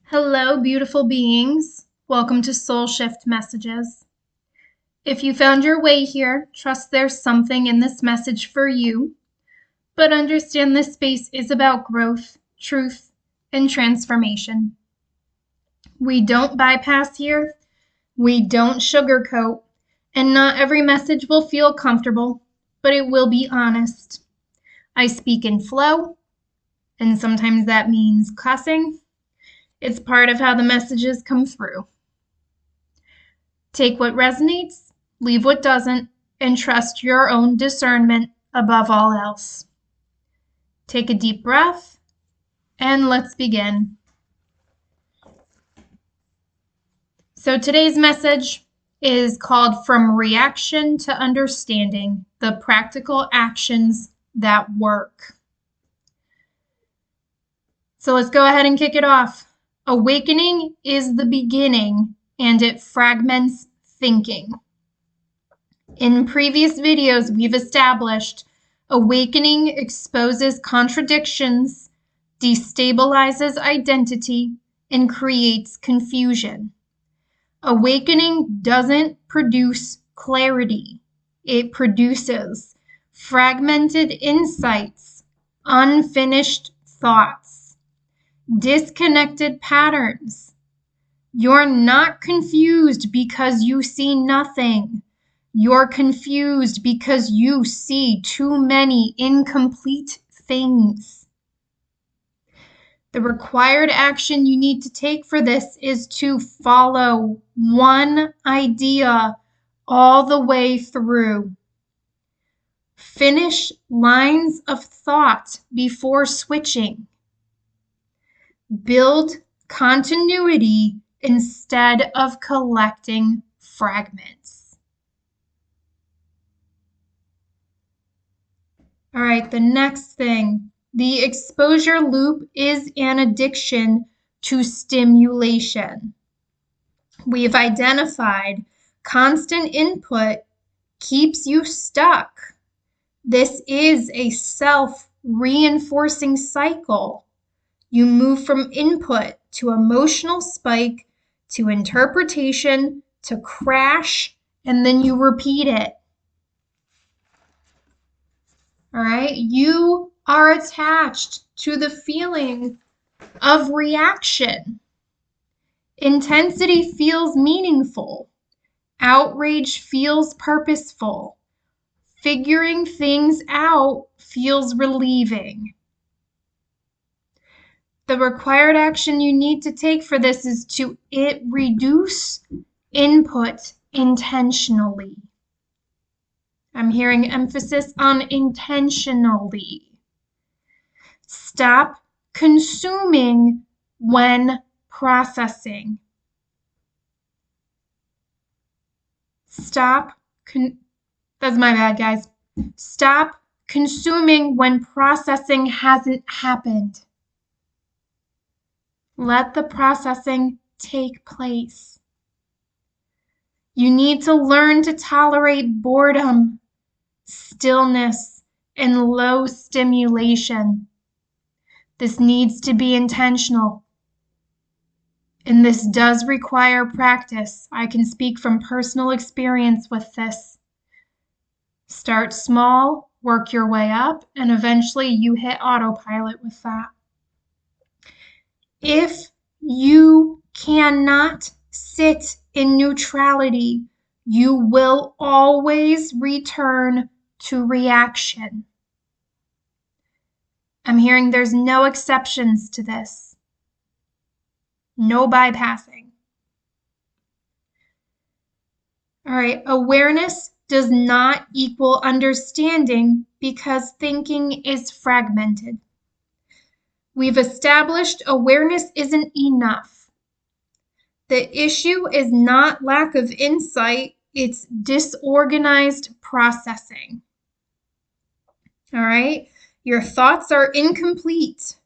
Hello, beautiful beings. Welcome to Soul Shift Messages. If you found your way here, trust there's something in this message for you, but understand this space is about growth, truth, and transformation. We don't bypass here, we don't sugarcoat, and not every message will feel comfortable, but it will be honest. I speak in flow, and sometimes that means cussing. It's part of how the messages come through. Take what resonates, leave what doesn't, and trust your own discernment above all else. Take a deep breath, and let's begin. So today's message is called From Reaction to Understanding, the Practical Actions That Work. So let's go ahead and kick it off. Awakening is the beginning, and it fragments thinking. In previous videos, we've established awakening exposes contradictions, destabilizes identity, and creates confusion. Awakening doesn't produce clarity. It produces fragmented insights, unfinished thoughts, disconnected patterns. You're not confused because you see nothing. You're confused because you see too many incomplete things. The required action you need to take for this is to follow one idea all the way through. Finish lines of thought before switching. Build continuity instead of collecting fragments. All right, the next thing. The exposure loop is an addiction to stimulation. We've identified constant input keeps you stuck. This is a self-reinforcing cycle. You move from input to emotional spike to interpretation to crash, and then you repeat it. All right, you are attached to the feeling of reaction. Intensity feels meaningful. Outrage feels purposeful. Figuring things out feels relieving. The required action you need to take for this is to reduce input intentionally. I'm hearing emphasis on intentionally. Stop consuming when processing. That's my bad, guys. Stop consuming when processing hasn't happened. Let the processing take place. You need to learn to tolerate boredom, stillness, and low stimulation. This needs to be intentional. And this does require practice. I can speak from personal experience with this. Start small, work your way up, and eventually you hit autopilot with that. If you cannot sit in neutrality, you will always return to reaction. I'm hearing there's no exceptions to this. No bypassing. All right, awareness does not equal understanding because thinking is fragmented. We've established awareness isn't enough. The issue is not lack of insight, it's disorganized processing. All right, your thoughts are incomplete.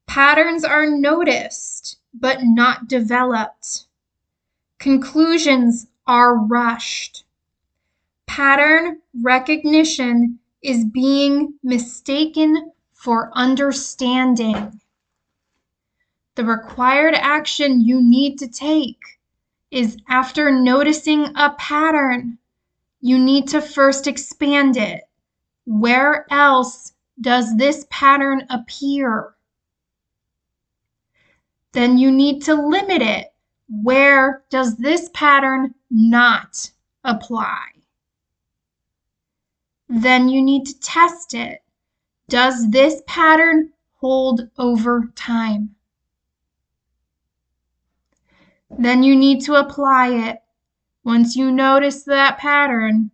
Patterns are noticed, but not developed. Conclusions are rushed. Pattern recognition is being mistaken for understanding. The required action you need to take is, after noticing a pattern, you need to first expand it. Where else does this pattern appear? Then you need to limit it. Where does this pattern not apply? Then you need to test it. Does this pattern hold over time? Then you need to apply it. Once you notice that pattern,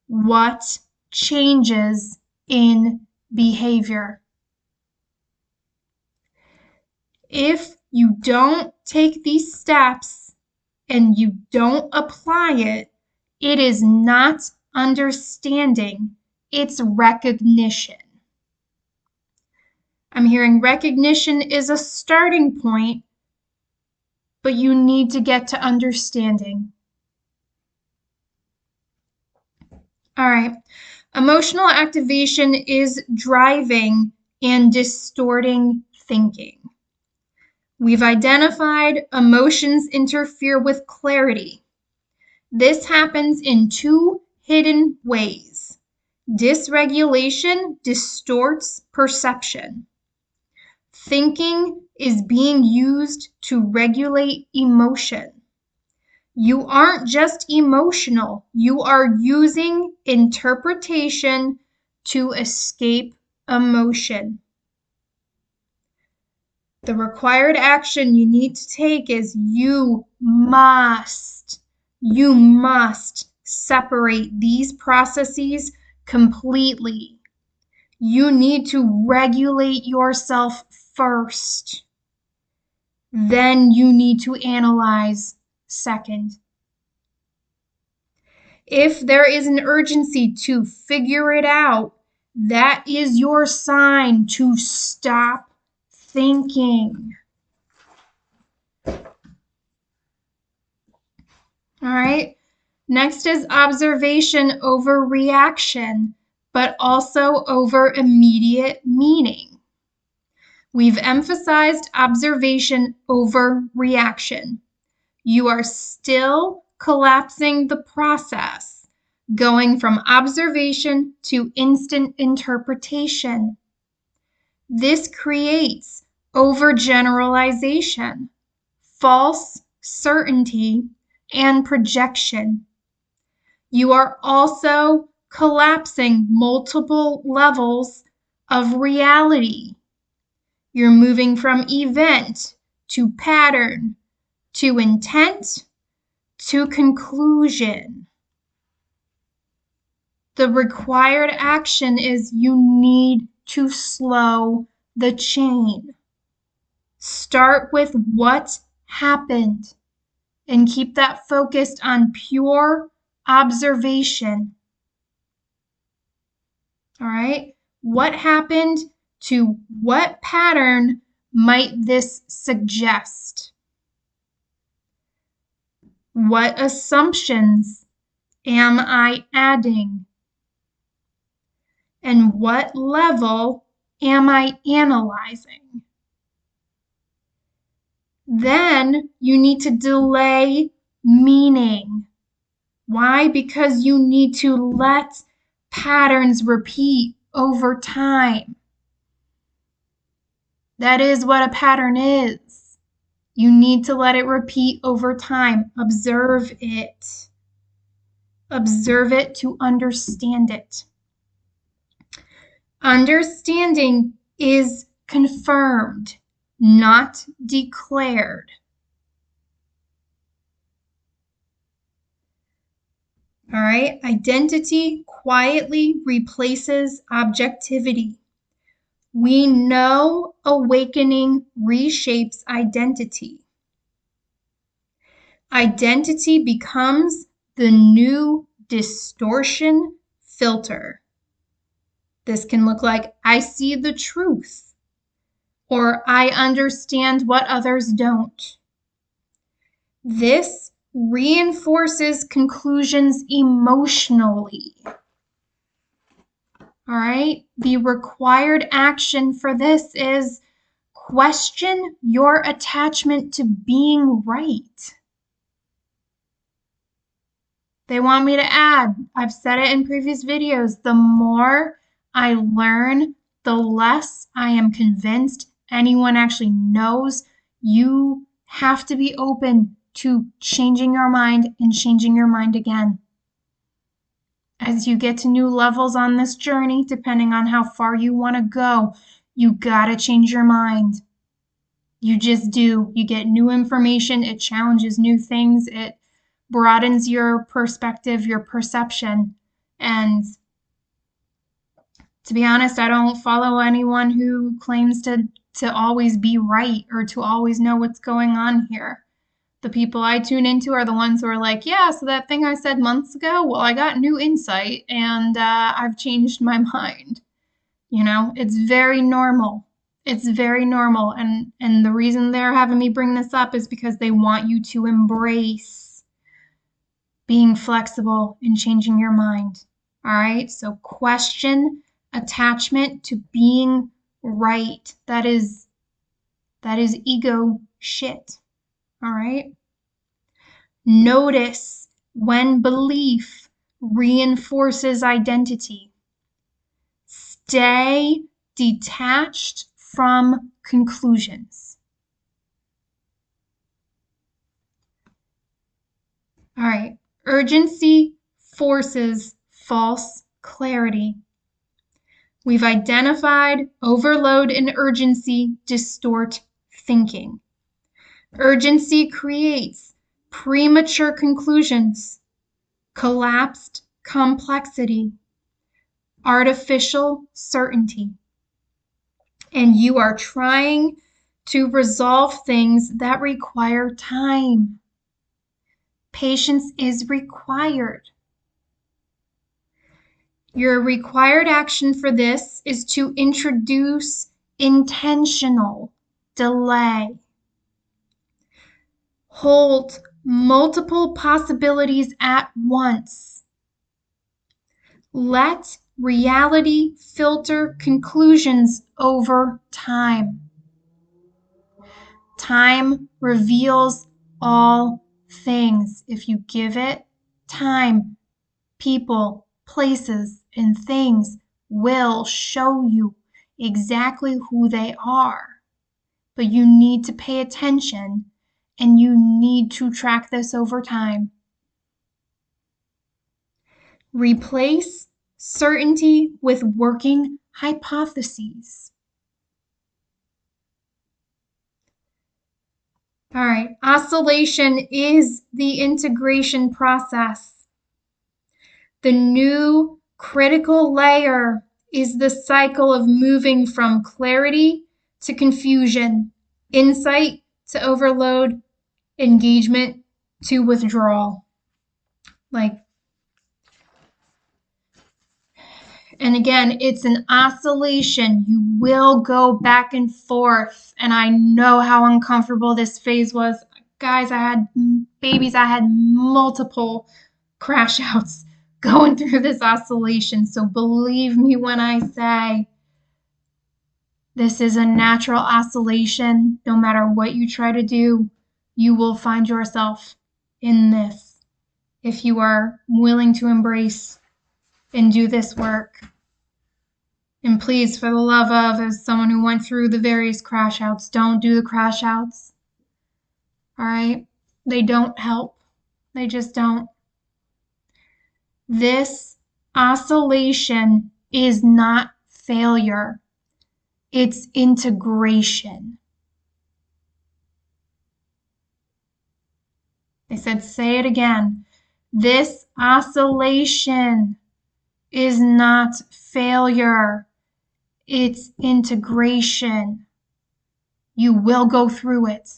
what changes in behavior? If you don't take these steps and you don't apply it, it is not understanding, it's recognition. I'm hearing recognition is a starting point, but you need to get to understanding. All right. Emotional activation is driving and distorting thinking. We've identified emotions interfere with clarity. This happens in two hidden ways. Dysregulation distorts perception. Thinking is being used to regulate emotion. You aren't just emotional, you are using interpretation to escape emotion. The required action you need to take is you must separate these processes completely. You need to regulate yourself first. Then you need to analyze second. If there is an urgency to figure it out, that is your sign to stop thinking. All right. Next is observation over reaction, but also over immediate meaning. We've emphasized observation over reaction. You are still collapsing the process, going from observation to instant interpretation. This creates overgeneralization, false certainty, and projection. You are also collapsing multiple levels of reality. You're moving from event to pattern to intent to conclusion. The required action is you need to slow the chain. Start with what happened and keep that focused on pure observation. All right, what happened to what pattern might this suggest? What assumptions am I adding? And what level am I analyzing? Then you need to delay meaning. Why? Because you need to let patterns repeat over time. That is what a pattern is. You need to let it repeat over time. Observe it. Observe it to understand it. Understanding is confirmed, not declared. All right, identity quietly replaces objectivity. We know awakening reshapes identity. Identity becomes the new distortion filter. This can look like I see the truth, or I understand what others don't. This reinforces conclusions emotionally. All right, the required action for this is Question your attachment to being right. They want me to add, I've said it in previous videos, the more I learn, the less I am convinced anyone actually knows. You have to be open to changing your mind and changing your mind again. As you get to new levels on this journey, depending on how far you want to go, you gotta change your mind. You just do. You get new information, it challenges new things, it broadens your perspective, your perception. And to be honest, I don't follow anyone who claims to always be right or to always know what's going on here. The people I tune into are the ones who are like, yeah, so that thing I said months ago, well, I got new insight and I've changed my mind. You know, it's very normal. It's very normal. And the reason they're having me bring this up is because they want you to embrace being flexible and changing your mind. All right. So question attachment to being right. That is ego shit. All right. Notice when belief reinforces identity. Stay detached from conclusions. All right. Urgency forces false clarity. We've identified overload and urgency distort thinking. Urgency creates premature conclusions, collapsed complexity, artificial certainty. And you are trying to resolve things that require time. Patience is required. Your required action for this is to introduce intentional delay. Hold multiple possibilities at once. Let reality filter conclusions over time. Time reveals all things. If you give it time, people, places, and things will show you exactly who they are. But you need to pay attention and you need to track this over time. Replace certainty with working hypotheses. All right, oscillation is the integration process. The new critical layer is the cycle of moving from clarity to confusion, insight to overload, engagement to withdrawal. And again, it's an oscillation. You will go back and forth. And I know how uncomfortable this phase was. Guys, I had babies. I had multiple crash outs going through this oscillation. So believe me when I say this is a natural oscillation. No matter what you try to do, you will find yourself in this if you are willing to embrace and do this work. And please, for the love of, as someone who went through the various crash outs, don't do the crash outs. All right? They don't help. They just don't. This oscillation is not failure. It's integration. They said, say it again. This oscillation is not failure. It's integration. You will go through it.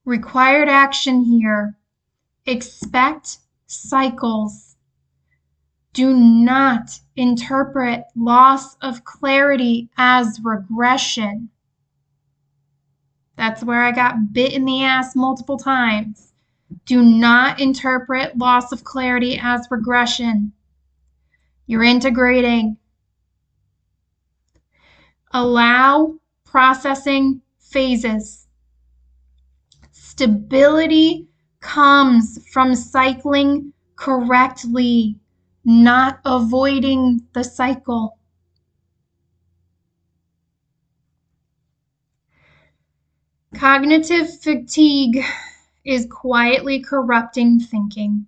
Required action here. Expect cycles. Do not interpret loss of clarity as regression. That's where I got bit in the ass multiple times. Do not interpret loss of clarity as regression. You're integrating. Allow processing phases. Stability comes from cycling correctly, not avoiding the cycle. Cognitive fatigue is quietly corrupting thinking.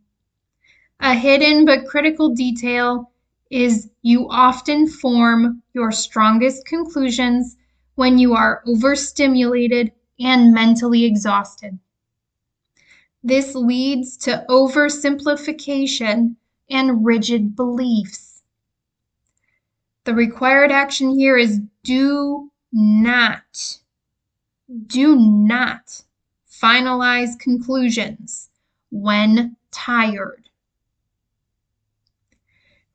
A hidden but critical detail is you often form your strongest conclusions when you are overstimulated and mentally exhausted. This leads to oversimplification and rigid beliefs. The required action here is do not finalize conclusions when tired.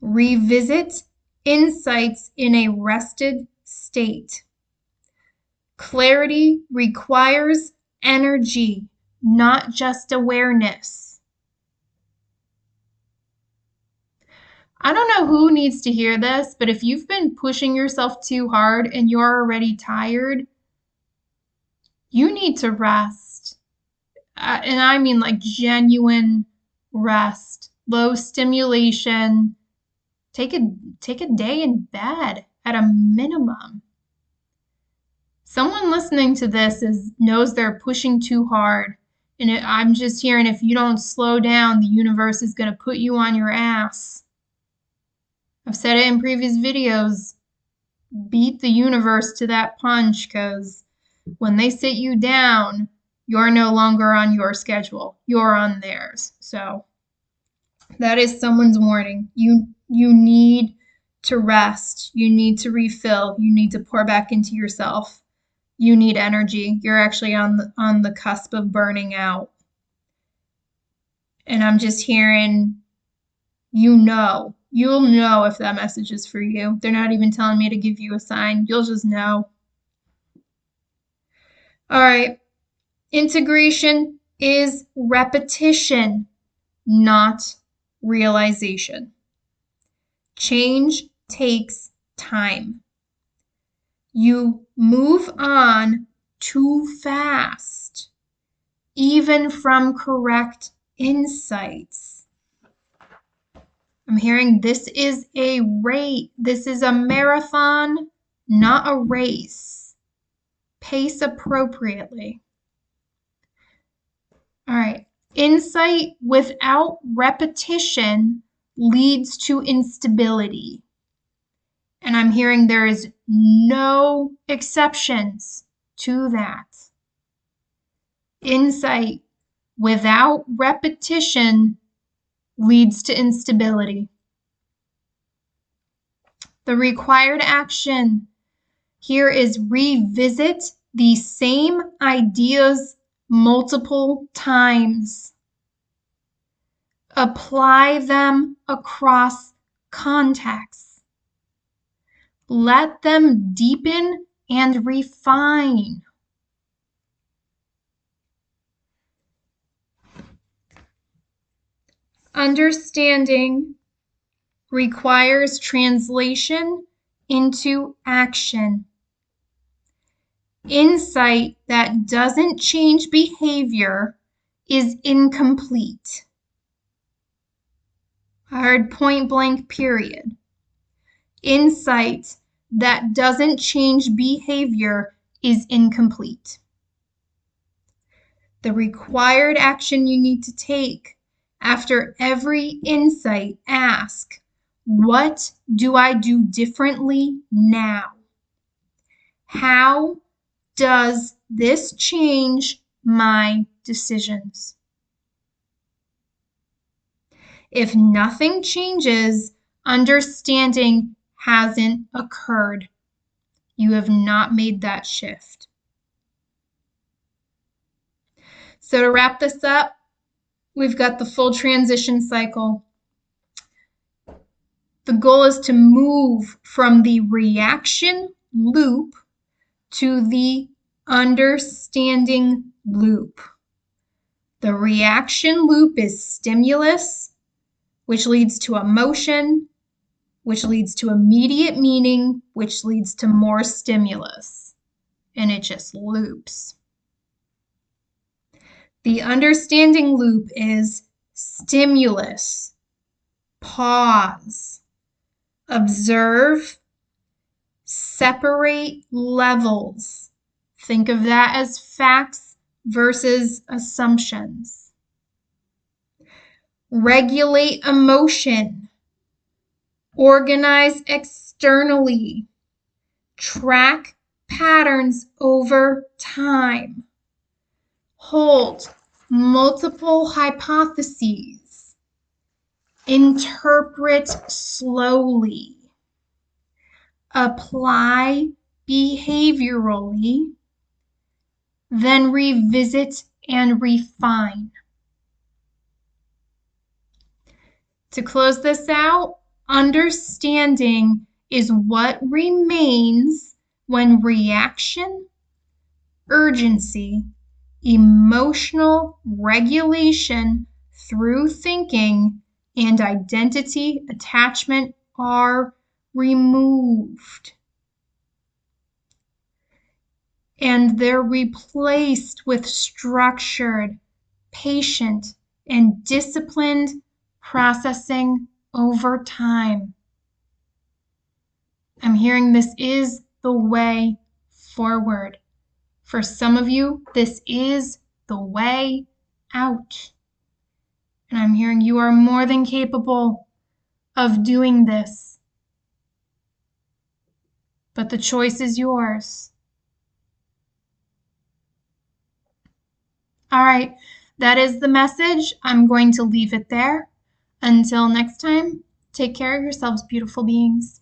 Revisit insights in a rested state. Clarity requires energy, not just awareness. I don't know who needs to hear this, but if you've been pushing yourself too hard and you're already tired, you need to rest. And I mean like genuine rest, low stimulation. Take a day in bed at a minimum. Someone listening to this knows they're pushing too hard. And I'm just hearing if you don't slow down, the universe is going to put you on your ass. I've said it in previous videos. Beat the universe to that punch, because when they sit you down, you're no longer on your schedule. You're on theirs. So that is someone's warning. You need to rest. You need to refill. You need to pour back into yourself. You need energy. You're actually on the cusp of burning out. And I'm just hearing, you'll know if that message is for you. They're not even telling me to give you a sign. You'll just know. All right. Integration is repetition, not realization. Change takes time. You move on too fast, even from correct insights. I'm hearing this is a race. This is a marathon, not a race. Pace appropriately. All right. Insight without repetition leads to instability. And I'm hearing there is no exceptions to that. Insight without repetition leads to instability. The required action here is revisit the same ideas multiple times. Apply them across contexts. Let them deepen and refine. Understanding requires translation into action. Insight that doesn't change behavior is incomplete. I heard point blank, period. Insight that doesn't change behavior is incomplete. The required action you need to take after every insight, ask, what do I do differently now? How does this change my decisions? If nothing changes, understanding hasn't occurred. You have not made that shift. So to wrap this up, we've got the full transition cycle. The goal is to move from the reaction loop to the understanding loop. The reaction loop is stimulus, which leads to emotion. which leads to immediate meaning, which leads to more stimulus. And it just loops. The understanding loop is stimulus, pause, observe, separate levels. Think of that as facts versus assumptions. Regulate emotion. Organize externally. Track patterns over time. Hold multiple hypotheses. Interpret slowly. Apply behaviorally. Then revisit and refine. To close this out, understanding is what remains when reaction, urgency, emotional regulation through thinking, and identity attachment are removed. And they're replaced with structured, patient, and disciplined processing over time. I'm hearing this is the way forward. For some of you, this is the way out. And I'm hearing you are more than capable of doing this. But the choice is yours. All right, that is the message. I'm going to leave it there. Until next time, take care of yourselves, beautiful beings.